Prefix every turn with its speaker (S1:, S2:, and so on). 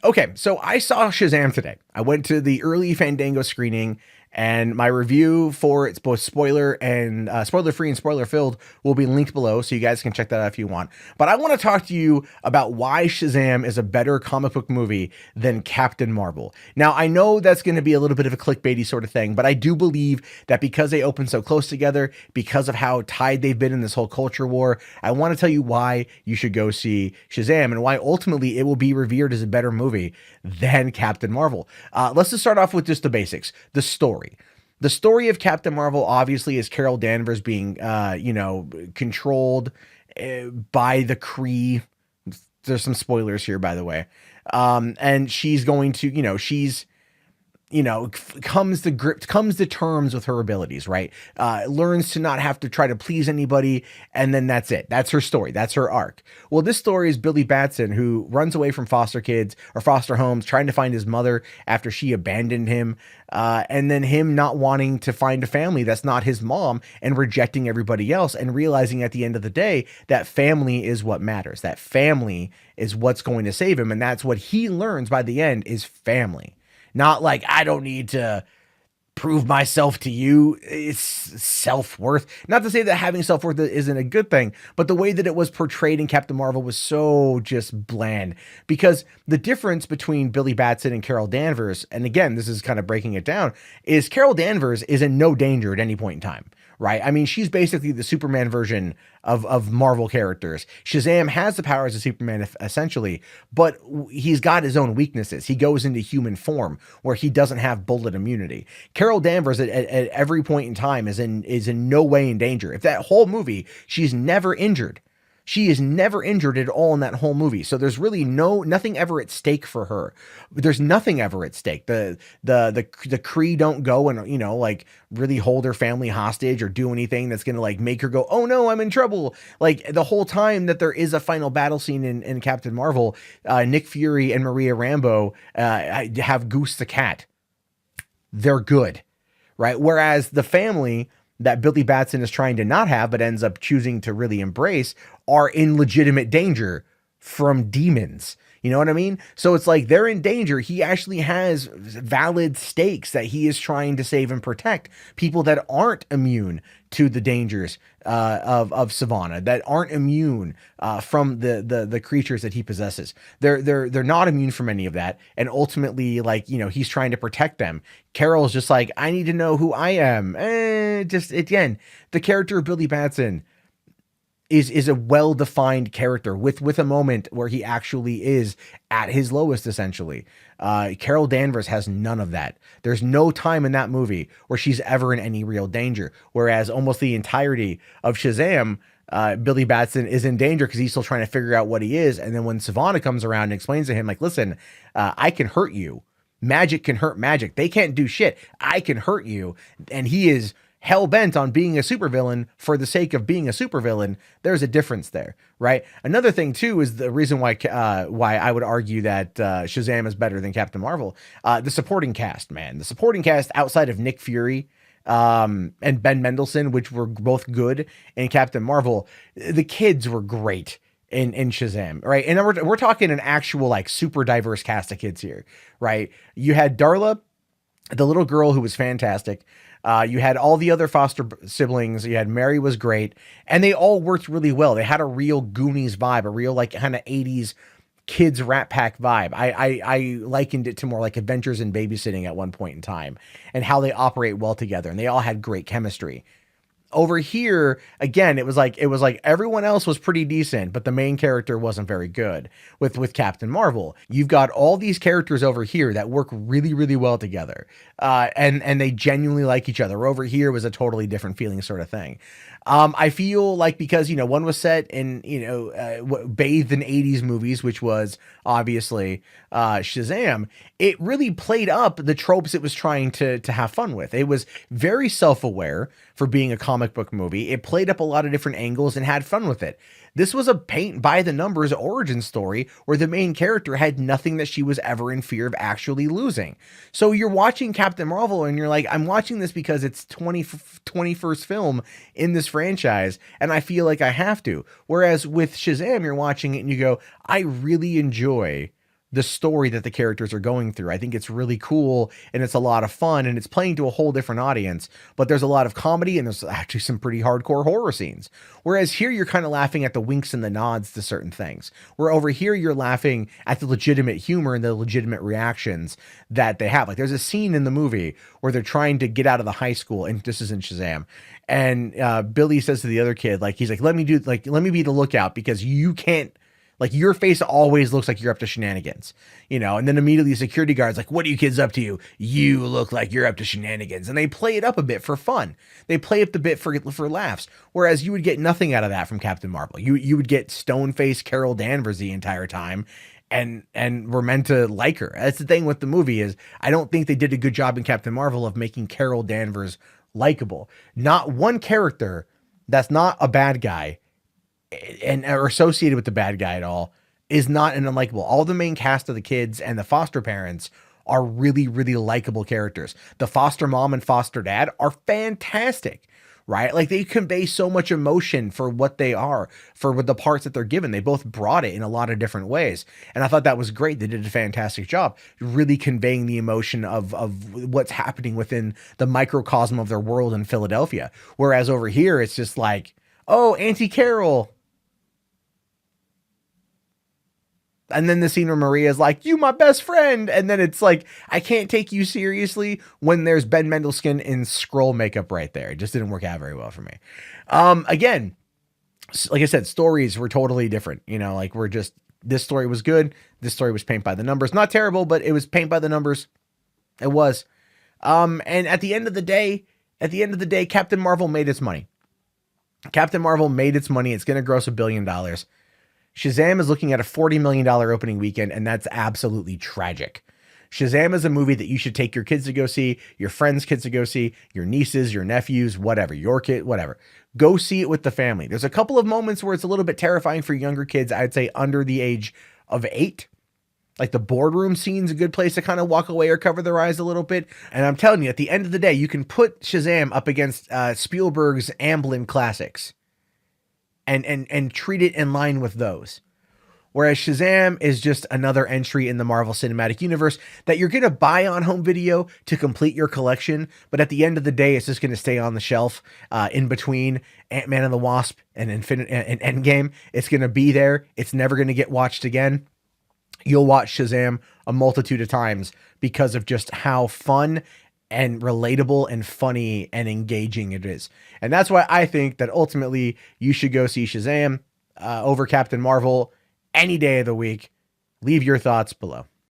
S1: Okay, so I saw Shazam today. I went to the early Fandango screening, and my review for it's both spoiler and spoiler free and spoiler filled will be linked below, so you guys can check that out if you want. But I want to talk to you about why Shazam is a better comic book movie than Captain Marvel. Now, I know that's going to be a little bit of a clickbaity sort of thing, but I do believe that because they open so close together, because of how tied they've been in this whole culture war, I want to tell you why you should go see Shazam and why ultimately it will be revered as a better movie than Captain Marvel. Let's just start off with just the basics. The story. The story of Captain Marvel obviously is Carol Danvers being, controlled by the Kree. There's some spoilers here, by the way. And she's going to, she's comes to terms with her abilities, right? Learns to not have to try to please anybody, and then that's it. That's her story. That's her arc. Well, this story is Billy Batson, who runs away from foster kids or foster homes, trying to find his mother after she abandoned him, and then him not wanting to find a family that's not his mom and rejecting everybody else, and realizing at the end of the day that family is what matters. That family is what's going to save him, and that's what he learns by the end is family. Not like, I don't need to prove myself to you. It's self-worth. Not to say that having self-worth isn't a good thing, but the way that it was portrayed in Captain Marvel was so just bland. Because the difference between Billy Batson and Carol Danvers, and again, this is kind of breaking it down, is Carol Danvers is in no danger at any point in time. Right? I mean, she's basically the Superman version of Marvel characters. Shazam has the powers of Superman, essentially, but he's got his own weaknesses. He goes into human form where he doesn't have bullet immunity. Carol Danvers at every point in time is in no way in danger. If that whole movie, she's never injured. She is never injured at all in that whole movie. So there's really nothing ever at stake for her. There's nothing ever at stake. The Kree don't go and, like really hold her family hostage or do anything that's going to like make her go, oh no, I'm in trouble. Like the whole time that there is a final battle scene in Captain Marvel, Nick Fury and Maria Rambeau have Goose the cat. They're good, right? Whereas the family that Billy Batson is trying to not have, but ends up choosing to really embrace, are in legitimate danger from demons. You know what I mean? So it's like they're in danger. He actually has valid stakes that he is trying to save and protect. People that aren't immune to the dangers of Sivana, that aren't immune from the creatures that he possesses. They're not immune from any of that. And ultimately, like, he's trying to protect them. Carol's just like, I need to know who I am. Just again, the character of Billy Batson is a well-defined character with a moment where he actually is at his lowest, essentially. Carol Danvers has none of that. There's no time in that movie where she's ever in any real danger. Whereas almost the entirety of Shazam, Billy Batson is in danger because he's still trying to figure out what he is. And then when Sivana comes around and explains to him, like, listen, I can hurt you. Magic can hurt magic. They can't do shit. I can hurt you. And he is hell-bent on being a supervillain for the sake of being a supervillain. There's a difference there, right? Another thing too is the reason why I would argue that Shazam is better than Captain Marvel. The supporting cast, man. The supporting cast outside of Nick Fury and Ben Mendelsohn, which were both good in Captain Marvel, the kids were great in Shazam, right? And we're talking an actual like super diverse cast of kids here, right? You had Darla, the little girl who was fantastic. You had all the other foster siblings. You had Mary was great, and they all worked really well. They had a real Goonies vibe, a real like kind of 80s kids Rat Pack vibe. I likened it to more like Adventures in Babysitting at one point in time, and how they operate well together, and they all had great chemistry. Over here, again, it was like everyone else was pretty decent, but the main character wasn't very good. With Captain Marvel, you've got all these characters over here that work really, really well together, and they genuinely like each other. Over here was a totally different feeling, sort of thing. I feel like because one was set in bathed in 80s movies, which was obviously Shazam. It really played up the tropes it was trying to have fun with. It was very self-aware for being a comic book movie. It played up a lot of different angles and had fun with it. This was a paint by the numbers origin story where the main character had nothing that she was ever in fear of actually losing. So you're watching Captain Marvel and you're like, I'm watching this because it's 21st film in this franchise and I feel like I have to. Whereas with Shazam, you're watching it and you go, I really enjoy the story that the characters are going through. I think it's really cool and it's a lot of fun and it's playing to a whole different audience, but there's a lot of comedy and there's actually some pretty hardcore horror scenes. Whereas here you're kind of laughing at the winks and the nods to certain things. Where over here you're laughing at the legitimate humor and the legitimate reactions that they have. Like there's a scene in the movie where they're trying to get out of the high school, and this is in Shazam. And Billy says to the other kid, like, he's like, let me be the lookout because you can't, like, your face always looks like you're up to shenanigans, and then immediately the security guard's like, what are you kids up to? You look like you're up to shenanigans. And they play it up a bit for fun. They play up the bit for laughs. Whereas you would get nothing out of that from Captain Marvel. You would get stone-faced Carol Danvers the entire time. And we're meant to like her. That's the thing with the movie is I don't think they did a good job in Captain Marvel of making Carol Danvers likable. Not one character that's not a bad guy and are associated with the bad guy at all is not an unlikable. All the main cast of the kids and the foster parents are really, really likable characters. The foster mom and foster dad are fantastic, right? Like they convey so much emotion for what they are, for the parts that they're given. They both brought it in a lot of different ways. And I thought that was great. They did a fantastic job really conveying the emotion of what's happening within the microcosm of their world in Philadelphia. Whereas over here, it's just like, oh, Auntie Carol. And then the scene where Maria's like, you my best friend. And then it's like, I can't take you seriously when there's Ben Mendelsohn in Skrull makeup right there. It just didn't work out very well for me. Again, like I said, stories were totally different. Like this story was good. This story was paint by the numbers. Not terrible, but it was paint by the numbers. It was. And at the end of the day, Captain Marvel made its money. Captain Marvel made its money. It's going to gross $1 billion. Shazam is looking at a $40 million opening weekend, and that's absolutely tragic. Shazam is a movie that you should take your kids to go see, your friends' kids to go see, your nieces, your nephews, whatever, your kid, whatever. Go see it with the family. There's a couple of moments where it's a little bit terrifying for younger kids, I'd say under the age of 8. Like the boardroom scene's a good place to kind of walk away or cover their eyes a little bit. And I'm telling you, at the end of the day, you can put Shazam up against Spielberg's Amblin classics. And treat it in line with those. Whereas Shazam is just another entry in the Marvel Cinematic Universe that you're going to buy on home video to complete your collection. But at the end of the day, it's just going to stay on the shelf in between Ant-Man and the Wasp and Endgame. It's going to be there. It's never going to get watched again. You'll watch Shazam a multitude of times because of just how fun and relatable and funny and engaging it is. And that's why I think that ultimately you should go see Shazam over Captain Marvel any day of the week. Leave your thoughts below.